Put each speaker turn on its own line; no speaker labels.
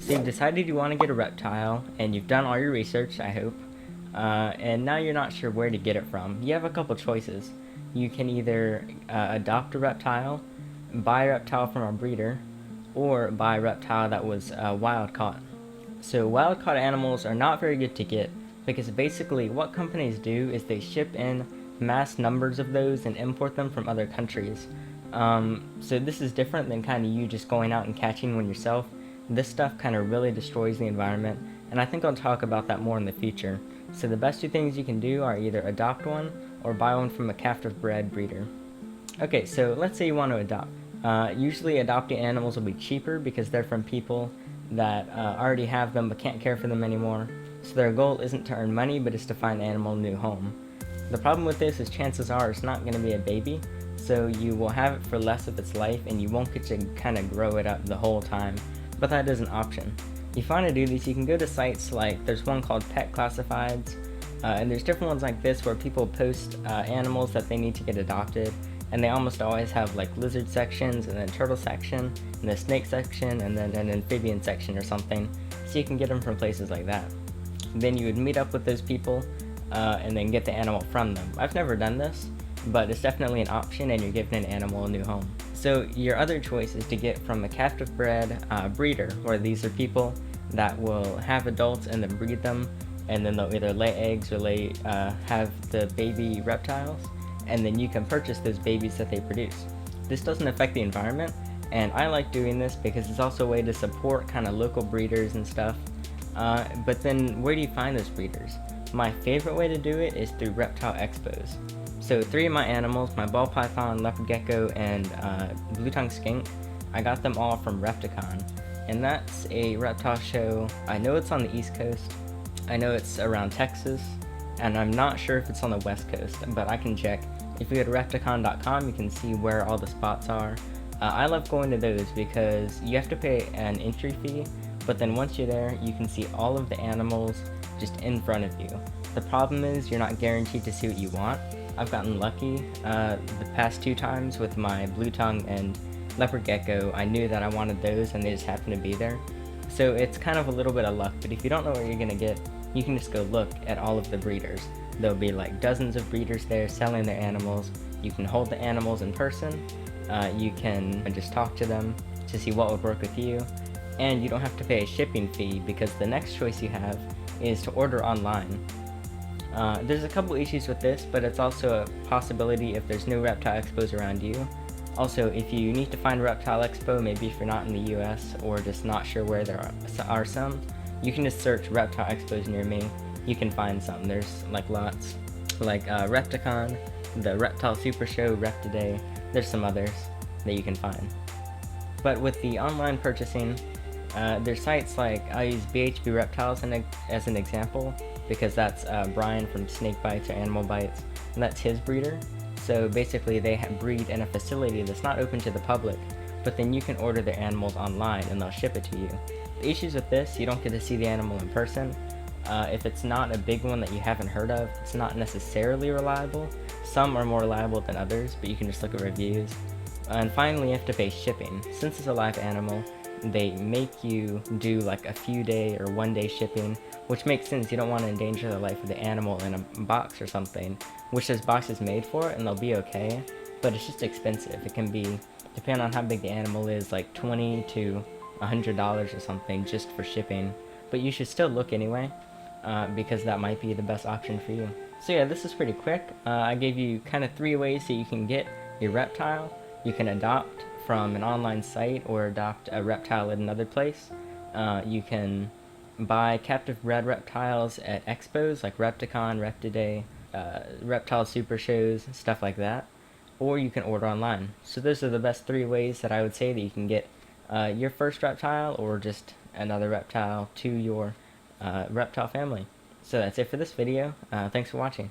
So you've decided you want to get a reptile, and you've done all your research, I hope, and now you're not sure where to get it from. You have a couple choices. You can either adopt a reptile, buy a reptile from a breeder, or buy a reptile that was wild caught. So wild caught animals are not very good to get because basically what companies do is they ship in mass numbers of those and import them from other countries. So this is different than kind of you just going out and catching one yourself. This stuff kind of really destroys the environment, and I think I'll talk about that more in the future. So the best two things you can do are either adopt one or buy one from a captive bred breeder. Okay, so let's say you want to adopt. Usually adopting animals will be cheaper because they're from people that already have them but can't care for them anymore. So their goal isn't to earn money, but is to find the animal a new home. The problem with this is chances are it's not going to be a baby, so you will have it for less of its life and you won't get to kind of grow it up the whole time, but that is an option. If you want to do this, you can go to sites like, there's one called Pet Classifieds, and there's different ones like this where people post animals that they need to get adopted, and they almost always have like lizard sections and then turtle section and a snake section and then an amphibian section or something, so you can get them from places like that. Then you would meet up with those people and then get the animal from them. I've never done this, but it's definitely an option and you're giving an animal a new home. So your other choice is to get from a captive bred breeder, where these are people that will have adults and then breed them, and then they'll either lay eggs or have the baby reptiles, and then you can purchase those babies that they produce. This doesn't affect the environment, and I like doing this because it's also a way to support kind of local breeders and stuff. But then where do you find those breeders? My favorite way to do it is through reptile expos. So 3 of my animals, my ball python, leopard gecko, and blue-tongued skink, I got them all from Repticon, and that's a reptile show. I know it's on the East Coast, I know it's around Texas, and I'm not sure if it's on the West Coast, but I can check. If you go to repticon.com, you can see where all the spots are. I love going to those because you have to pay an entry fee, but then once you're there, you can see all of the animals just in front of you. The problem is you're not guaranteed to see what you want. I've gotten lucky the past 2 times with my blue tongue and leopard gecko. I knew that I wanted those and they just happened to be there. So it's kind of a little bit of luck, but if you don't know what you're gonna get, you can just go look at all of the breeders. There'll be like dozens of breeders there selling their animals. You can hold the animals in person. You can just talk to them to see what would work with you. And you don't have to pay a shipping fee because the next choice you have is to order online. There's a couple issues with this, but it's also a possibility if there's no reptile expos around you. Also, if you need to find a reptile expo, maybe if you're not in the US or just not sure where there are some, you can just search reptile expos near me. You can find some. There's like lots, like Repticon, the Reptile Super Show, Reptiday. There's some others that you can find. But with the online purchasing, there's sites like, I use BHB Reptiles as an example because that's Brian from Snake Bites or Animal Bites, and that's his breeder. So basically they breed in a facility that's not open to the public, but then you can order their animals online and they'll ship it to you. The issues with this, you don't get to see the animal in person. If it's not a big one that you haven't heard of, it's not necessarily reliable. Some are more reliable than others, but you can just look at reviews. And finally, you have to pay shipping. Since it's a live animal, they make you do like a few day or 1 day shipping, which makes sense. You don't want to endanger the life of the animal in a box or something, which this box is made for, and they'll be okay, but it's just expensive. It can be, depending on how big the animal is, like $20 to $100 or something just for shipping, but you should still look anyway, because that might be the best option for you. So yeah, this is pretty quick. I gave you kind of 3 ways that you can get your reptile. You can adopt from an online site or adopt a reptile at another place. You can buy captive bred reptiles at expos like Repticon, Reptiday, reptile super shows, stuff like that, or you can order online. So those are the best 3 ways that I would say that you can get your first reptile or just another reptile to your reptile family. So that's it for this video. Thanks for watching.